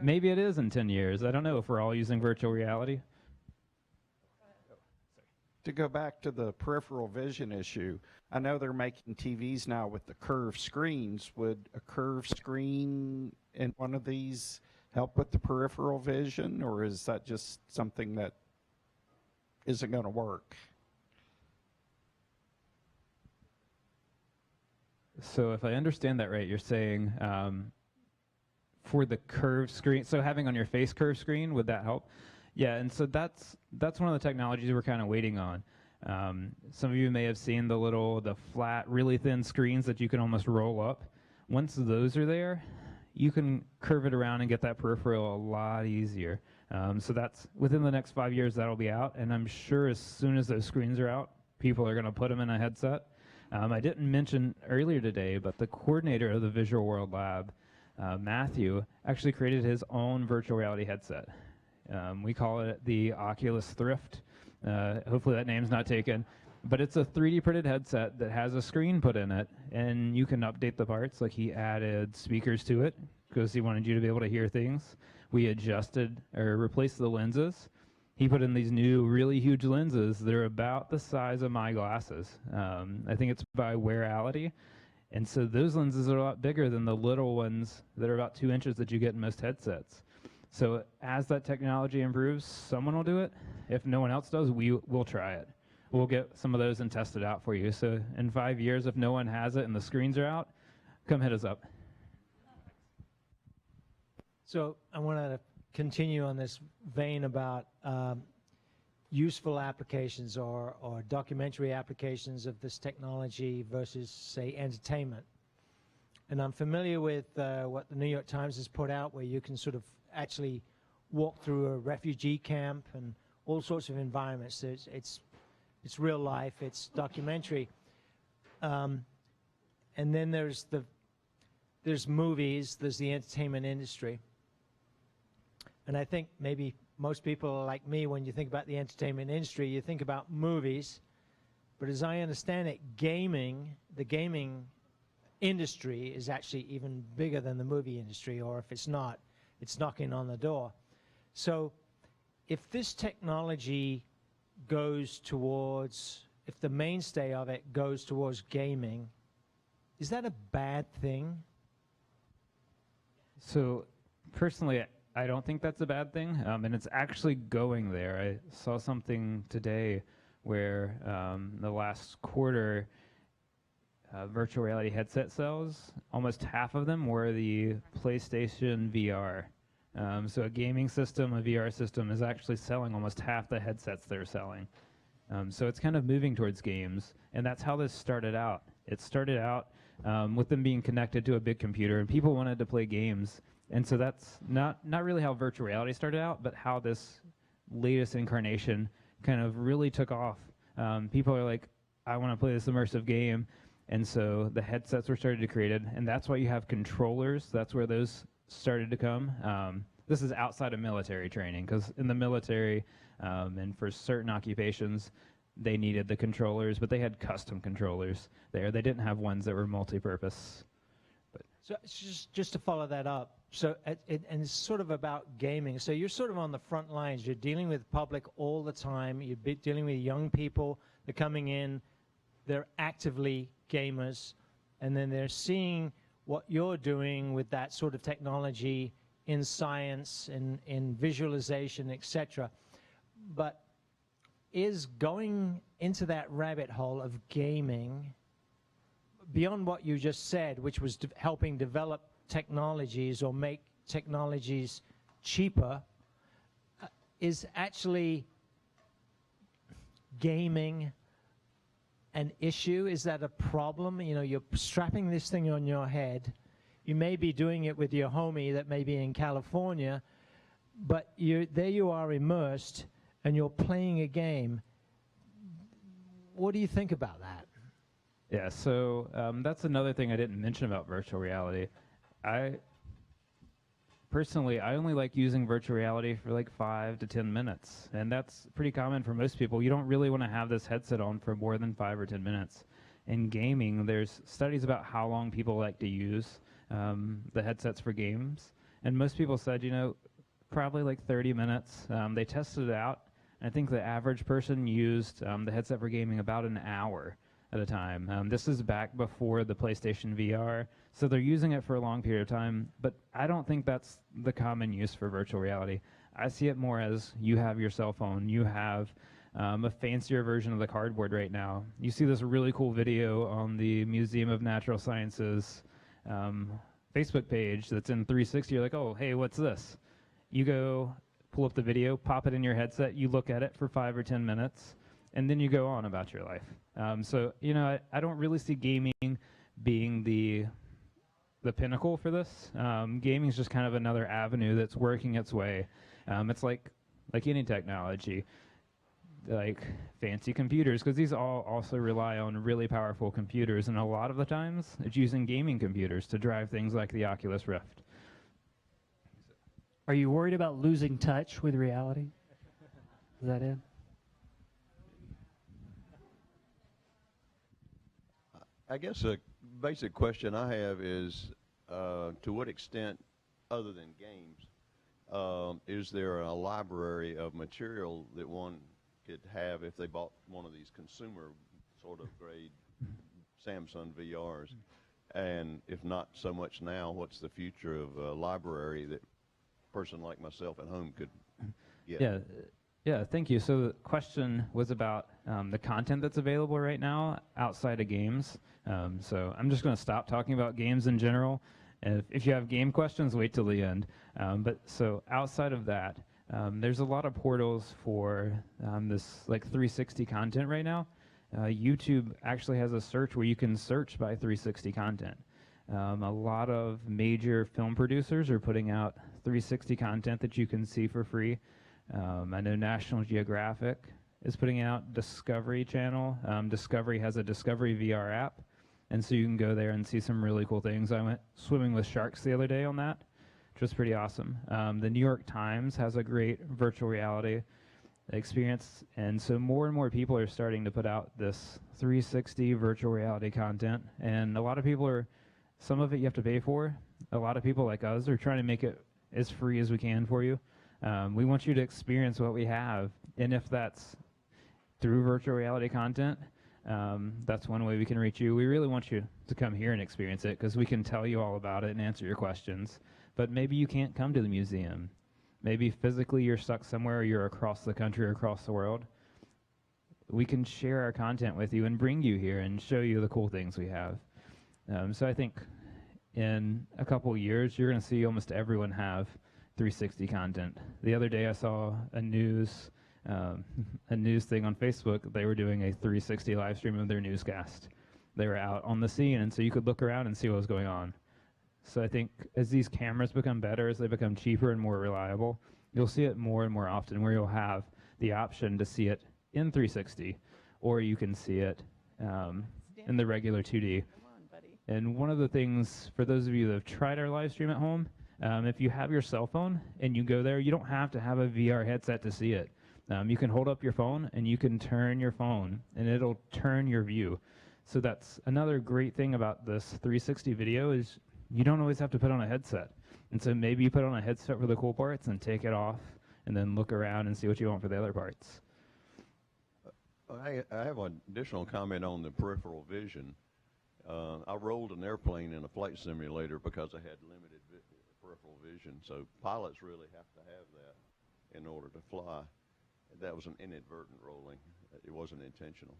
Maybe it is in 10 years. I don't know if we're all using virtual reality. To go back to the peripheral vision issue, I know they're making TVs now with the curved screens. Would a curved screen in one of these help with the peripheral vision, or is that just something that isn't going to work? So if I understand that right, you're saying for the curved screen, so having on your face curved screen, would that help? Yeah, and so that's one of the technologies we're kind of waiting on. Some of you may have seen the flat, really thin screens that you can almost roll up. Once those are there, you can curve it around and get that peripheral a lot easier. So that's within the next 5 years that'll be out, and I'm sure as soon as those screens are out, people are going to put them in a headset. I didn't mention earlier today, but the coordinator of the Visual World Lab, Matthew, actually created his own virtual reality headset. We call it the Oculus Thrift. Hopefully that name's not taken. But it's a 3D printed headset that has a screen put in it, and you can update the parts. Like, he added speakers to it because he wanted you to be able to hear things. We adjusted or replaced the lenses. He put in these new really huge lenses that are about the size of my glasses. I think it's by Wearality. And so those lenses are a lot bigger than the little ones that are about 2 inches that you get in most headsets. So as that technology improves, someone will do it. If no one else does, we'll try it. We'll get some of those and test it out for you. So in 5 years, if no one has it and the screens are out, come hit us up. So I want to continue on this vein about useful applications or documentary applications of this technology versus, say, entertainment. And I'm familiar with what the New York Times has put out, where you can sort of actually walk through a refugee camp and all sorts of environments. It's real life, it's documentary. And then there's movies, there's the entertainment industry. And I think maybe most people are like me. When you think about the entertainment industry, you think about movies. But as I understand it, the gaming industry is actually even bigger than the movie industry, or if it's not, it's knocking on the door. So if this technology goes towards, if the mainstay of it goes towards gaming, is that a bad thing? So personally, I don't think that's a bad thing, and it's actually going there. I saw something today where the last quarter virtual reality headset sales, almost half of them were the PlayStation VR. So a gaming system, a VR system, is actually selling almost half the headsets they're selling. So it's kind of moving towards games, and that's how this started out. It started out with them being connected to a big computer, and people wanted to play games. And so that's not really how virtual reality started out, but how this latest incarnation kind of really took off. People are like, I want to play this immersive game. And so the headsets were started to created, and that's why you have controllers. That's where those started to come. This is outside of military training, because in the military and for certain occupations, they needed the controllers, but they had custom controllers there. They didn't have ones that were multi-purpose. So just to follow that up, so and it's sort of about gaming. So you're sort of on the front lines. You're dealing with the public all the time. You're dealing with young people. They're coming in. They're actively gamers, and then they're seeing what you're doing with that sort of technology in science, in visualization, etc. But is going into that rabbit hole of gaming, beyond what you just said, which was helping develop technologies or make technologies cheaper, is actually gaming an issue? Is that a problem? You know, you're strapping this thing on your head. You may be doing it with your homie that may be in California, but there you are immersed and you're playing a game. What do you think about that? Yeah, so that's another thing I didn't mention about virtual reality. Personally, I only like using virtual reality for like 5 to 10 minutes, and that's pretty common for most people. You don't really want to have this headset on for more than 5 or 10 minutes. In gaming, there's studies about how long people like to use the headsets for games, and most people said, you know, probably like 30 minutes. They tested it out, I think the average person used the headset for gaming about an hour at a time. This is back before the PlayStation VR, so they're using it for a long period of time, but I don't think that's the common use for virtual reality. I see it more as you have your cell phone, you have a fancier version of the cardboard right now. You see this really cool video on the Museum of Natural Sciences Facebook page that's in 360. You're like, oh, hey, what's this? You go pull up the video, pop it in your headset, you look at it for 5 or 10 minutes, and then you go on about your life. So, you know, I don't really see gaming being the pinnacle for this. Gaming is just kind of another avenue that's working its way. It's like any technology, like fancy computers, because these all also rely on really powerful computers, and a lot of the times it's using gaming computers to drive things like the Oculus Rift. Are you worried about losing touch with reality? Is that it? I guess a basic question I have is, to what extent, other than games, is there a library of material that one could have if they bought one of these consumer sort of grade Samsung VRs? And if not so much now, what's the future of a library that a person like myself at home could get? Yeah, thank you. So the question was about the content that's available right now outside of games. So I'm just going to stop talking about games in general. And if you have game questions, wait till the end. But so outside of that, there's a lot of portals for this like 360 content right now. YouTube actually has a search where you can search by 360 content. A lot of major film producers are putting out 360 content that you can see for free. I know National Geographic is putting out Discovery Channel. Discovery has a Discovery VR app, and so you can go there and see some really cool things. I went swimming with sharks the other day on that, which was pretty awesome. The New York Times has a great virtual reality experience, and so more and more people are starting to put out this 360 virtual reality content, and a lot of people are, some of it you have to pay for. A lot of people like us are trying to make it as free as we can for you. We want you to experience what we have, and if that's through virtual reality content, that's one way we can reach you. We really want you to come here and experience it, because we can tell you all about it and answer your questions. But maybe you can't come to the museum. Maybe physically you're stuck somewhere, or you're across the country or across the world. We can share our content with you and bring you here and show you the cool things we have. So I think in a couple years, you're going to see almost everyone have 360 content. The other day I saw a news thing on Facebook. They were doing a 360 live stream of their newscast. They were out on the scene, and so you could look around and see what was going on. So I think as these cameras become better, as they become cheaper and more reliable, you'll see it more and more often, where you'll have the option to see it in 360, or you can see it in the regular 2D. Come on, buddy. And one of the things, for those of you that have tried our live stream at home, if you have your cell phone and you go there, you don't have to have a VR headset to see it. You can hold up your phone and you can turn your phone and it'll turn your view. So that's another great thing about this 360 video, is you don't always have to put on a headset. And so maybe you put on a headset for the cool parts and take it off and then look around and see what you want for the other parts. I have an additional comment on the peripheral vision. I rolled an airplane in a flight simulator because I had limited peripheral vision, so pilots really have to have that in order to fly. That was an inadvertent rolling. It wasn't intentional.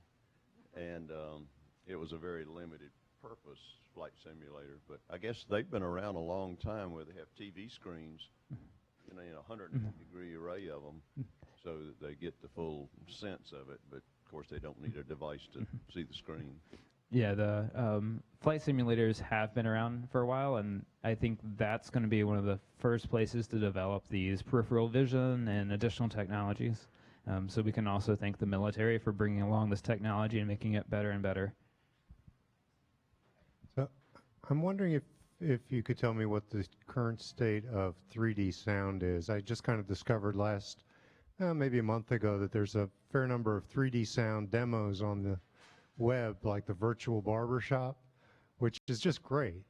And it was a very limited purpose flight simulator, but I guess they've been around a long time, where they have TV screens and a 180-degree array of them, so that they get the full sense of it, but of course they don't need a device to see the screen. Yeah, the flight simulators have been around for a while, and I think that's going to be one of the first places to develop these peripheral vision and additional technologies. So we can also thank the military for bringing along this technology and making it better and better. So I'm wondering if you could tell me what the current state of 3D sound is. I just kind of discovered maybe a month ago, that there's a fair number of 3D sound demos on the web, like the Virtual Barbershop, which is just great.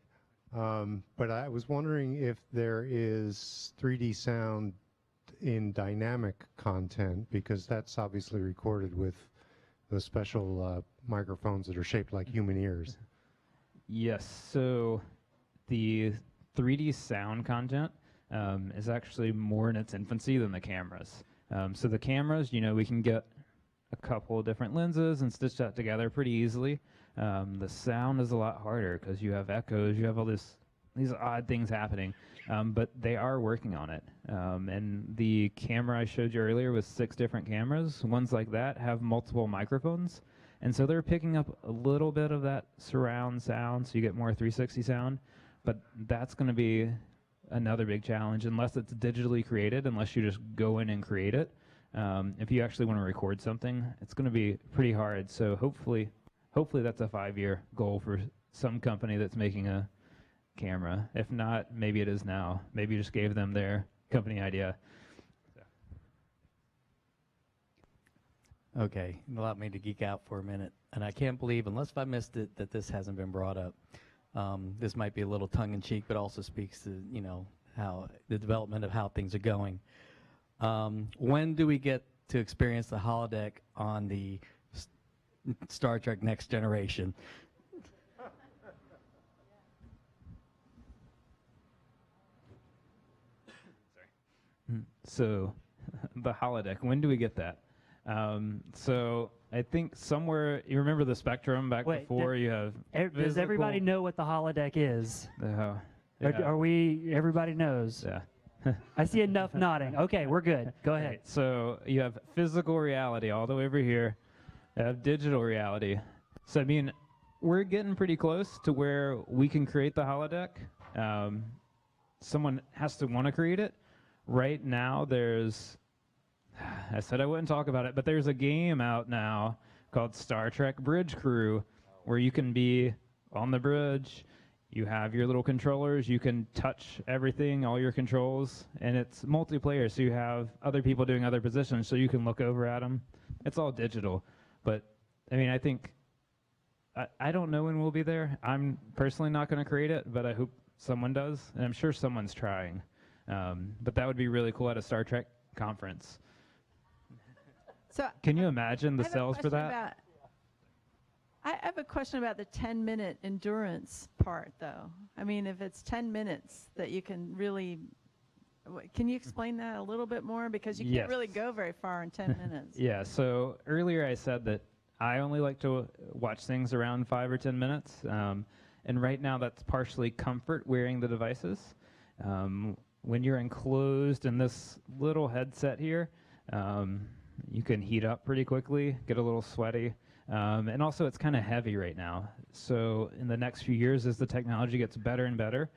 But I was wondering if there is 3D sound in dynamic content, because that's obviously recorded with those special microphones that are shaped like human ears. Yes, so the 3D sound content is actually more in its infancy than the cameras. So the cameras, we can get a couple of different lenses and stitch that together pretty easily. The sound is a lot harder because you have echoes, you have all these odd things happening, but they are working on it. And the camera I showed you earlier with 6 different cameras, ones like that have multiple microphones. And so they're picking up a little bit of that surround sound, so you get more 360 sound. But that's going to be another big challenge, unless it's digitally created, unless you just go in and create it. If you actually want to record something, it's going to be pretty hard. So hopefully that's a 5-year goal for some company that's making a camera. If not, maybe it is now. Maybe you just gave them their company idea. Okay, allow me to geek out for a minute. And I can't believe, unless I missed it, that this hasn't been brought up. This might be a little tongue-in-cheek, but also speaks to, how the development of how things are going. When do we get to experience the holodeck on the Star Trek Next Generation? So the holodeck, when do we get that? So I think somewhere, you remember the Spectrum back before you have Does everybody know what the holodeck is? Yeah. Are we, everybody knows? Yeah. I see enough nodding. Okay, we're good. Go ahead. Right, so you have physical reality all the way over here. You have digital reality. So, I mean, we're getting pretty close to where we can create the holodeck. Someone has to want to create it. Right now, I said I wouldn't talk about it, but there's a game out now called Star Trek Bridge Crew, where you can be on the bridge. You have your little controllers. You can touch everything, all your controls, and it's multiplayer, so you have other people doing other positions, so you can look over at them. It's all digital. But, I mean, I think, I don't know when we'll be there. I'm personally not going to create it, but I hope someone does, and I'm sure someone's trying. But that would be really cool at a Star Trek conference. So can you imagine the sales for that? I have a question about the 10-minute endurance part, though. I mean, if it's 10 minutes that you can really, can you explain that a little bit more? Because you can't really go very far in 10 minutes. Yeah, so earlier I said that I only like to watch things around 5 or 10 minutes. And right now that's partially comfort wearing the devices. When you're enclosed in this little headset here, you can heat up pretty quickly, get a little sweaty. And also it's kind of heavy right now. So in the next few years, as the technology gets better and better,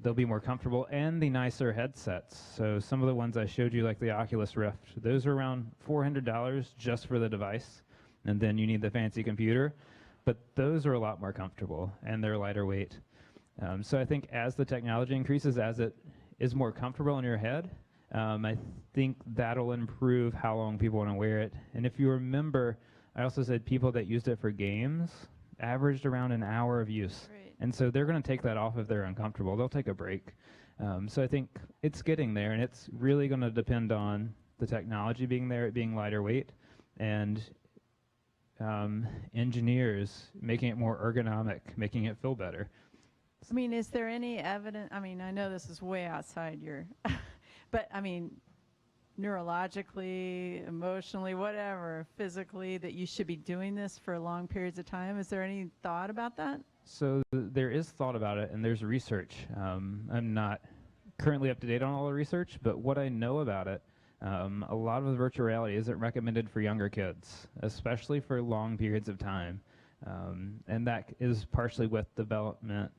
they'll be more comfortable, and the nicer headsets. So some of the ones I showed you, like the Oculus Rift, those are around $400 just for the device. And then you need the fancy computer. But those are a lot more comfortable, and they're lighter weight. So I think as the technology increases, as it is more comfortable in your head, I think that'll improve how long people want to wear it. And if you remember, I also said people that used it for games averaged around an hour of use. Right. And so they're going to take that off if they're uncomfortable. They'll take a break. So I think it's getting there, and it's really going to depend on the technology being there, it being lighter weight, and engineers making it more ergonomic, making it feel better. I mean, is there any evidence? I mean, I know this is way outside your, but I mean, neurologically, emotionally, whatever, physically, that you should be doing this for long periods of time? Is there any thought about that? So there is thought about it, and there's research. I'm not currently up to date on all the research, but what I know about it, a lot of the virtual reality isn't recommended for younger kids, especially for long periods of time. And that is partially with development.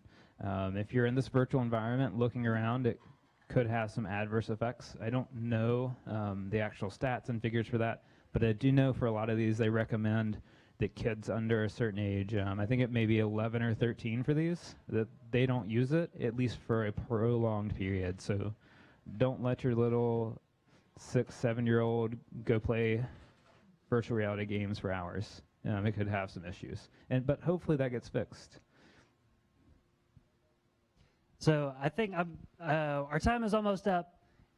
If you're in this virtual environment looking around, it could have some adverse effects. I don't know the actual stats and figures for that, but I do know for a lot of these they recommend that kids under a certain age, I think it may be 11 or 13 for these, that they don't use it, at least for a prolonged period. So don't let your little 6, 7-year-old go play virtual reality games for hours. It could have some issues. But hopefully that gets fixed. So I think our time is almost up,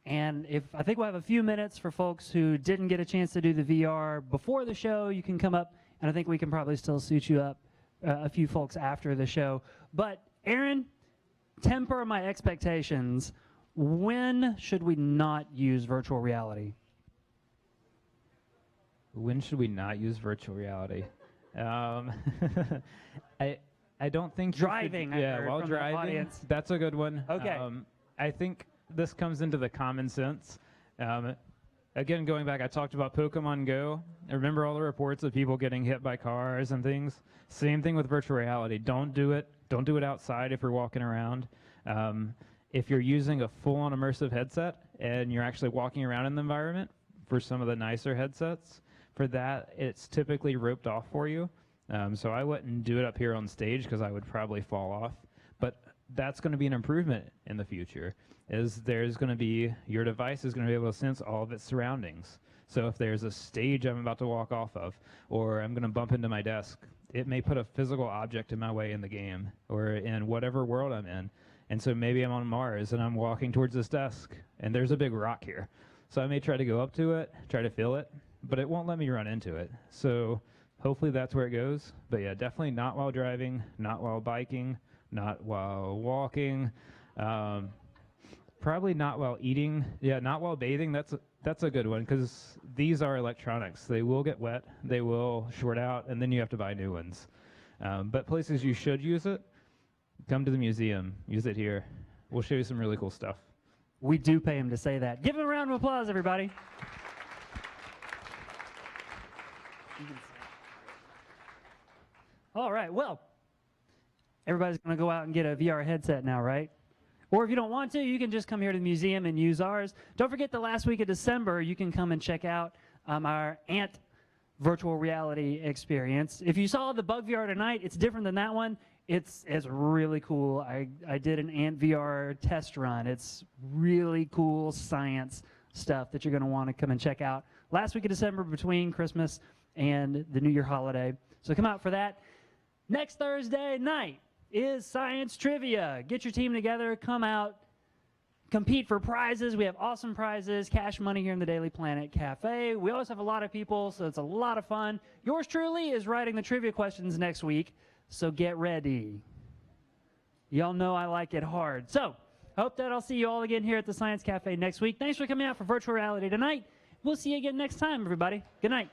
And I think we'll have a few minutes for folks who didn't get a chance to do the VR before the show. You can come up, and I think we can probably still suit you up a few folks after the show. But Aaron, temper my expectations. When should we not use virtual reality? When should we not use virtual reality? I don't think driving. You should, while from driving. The audience. That's a good one. Okay. I think this comes into the common sense. Again, going back, I talked about Pokemon Go. I remember all the reports of people getting hit by cars and things. Same thing with virtual reality. Don't do it. Don't do it outside if you're walking around. If you're using a full-on immersive headset and you're actually walking around in the environment, for some of the nicer headsets, for that, it's typically roped off for you. So I wouldn't do it up here on stage because I would probably fall off. But that's going to be an improvement in the future, is there's going to be, your device is going to be able to sense all of its surroundings. So if there's a stage I'm about to walk off of, or I'm going to bump into my desk, it may put a physical object in my way in the game, or in whatever world I'm in. And so maybe I'm on Mars and I'm walking towards this desk, and there's a big rock here. So I may try to go up to it, try to feel it, but it won't let me run into it. So hopefully that's where it goes. But yeah, definitely not while driving, not while biking, not while walking, probably not while eating. Yeah, not while bathing. That's a good one, because these are electronics. They will get wet, they will short out, and then you have to buy new ones. But places you should use it, come to the museum, use it here. We'll show you some really cool stuff. We do pay him to say that. Give him a round of applause, everybody. All right, well, everybody's going to go out and get a VR headset now, right? Or if you don't want to, you can just come here to the museum and use ours. Don't forget the last week of December, you can come and check out our ANT virtual reality experience. If you saw the Bug VR tonight, it's different than that one. It's really cool. I did an ANT VR test run. It's really cool science stuff that you're going to want to come and check out. Last week of December, between Christmas and the New Year holiday. So come out for that. Next Thursday night is Science Trivia. Get your team together, come out, compete for prizes. We have awesome prizes, cash money here in the Daily Planet Cafe. We always have a lot of people, so it's a lot of fun. Yours truly is writing the trivia questions next week, so get ready. Y'all know I like it hard. So, hope that I'll see you all again here at the Science Cafe next week. Thanks for coming out for virtual reality tonight. We'll see you again next time, everybody. Good night.